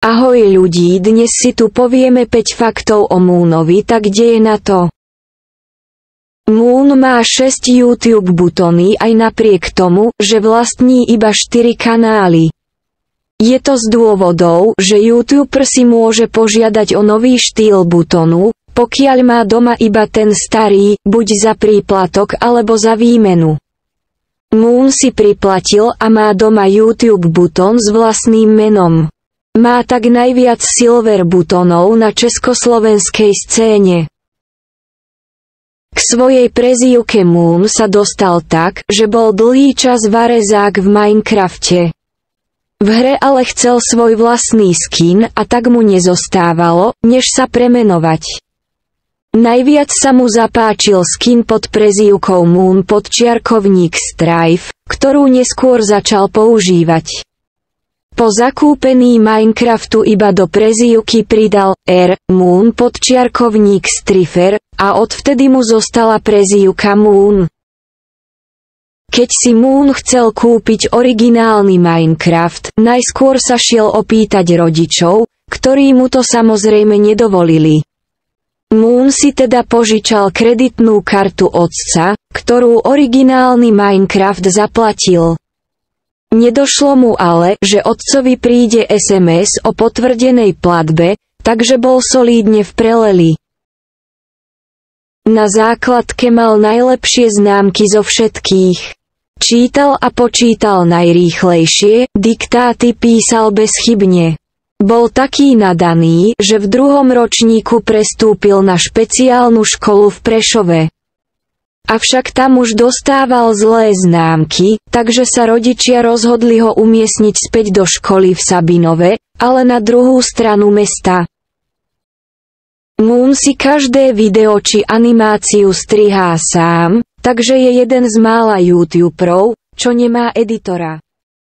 Ahoj ľudí, dnes si tu povieme 5 faktov o Moonovi, tak kde je na to? Moon má 6 YouTube butóny aj napriek tomu, že vlastní iba 4 kanály. Je to z dôvodov, že YouTuber si môže požiadať o nový štýl butónu, pokiaľ má doma iba ten starý, buď za príplatok alebo za výmenu. Moon si priplatil a má doma YouTube butón s vlastným menom. Má tak najviac silver butónov na československej scéne. K svojej prezývke Moon sa dostal tak, že bol dlhý čas varezák v Minecrafte. V hre ale chcel svoj vlastný skin a tak mu nezostávalo, než sa premenovať. Najviac sa mu zapáčil skin pod prezývkou Moon _ Strife, ktorú neskôr začal používať. Po zakúpení Minecraftu iba do prezývky pridal Moon _ Strifer a odvtedy mu zostala prezývka Moon. Keď si Moon chcel kúpiť originálny Minecraft, najskôr sa šiel opýtať rodičov, ktorí mu to samozrejme nedovolili. Moon si teda požičal kreditnú kartu otca, ktorú originálny Minecraft zaplatil. Nedošlo mu ale, že otcovi príde SMS o potvrdenej platbe, takže bol solídne v preleli. Na základke mal najlepšie známky zo všetkých. Čítal a počítal najrýchlejšie, diktáty písal bezchybne. Bol taký nadaný, že v 2. ročníku prestúpil na špeciálnu školu v Prešove. Avšak tam už dostával zlé známky, takže sa rodičia rozhodli ho umiestniť späť do školy v Sabinove, ale na druhú stranu mesta. Moon si každé video či animáciu strihá sám, takže je jeden z mála YouTuberov, čo nemá editora.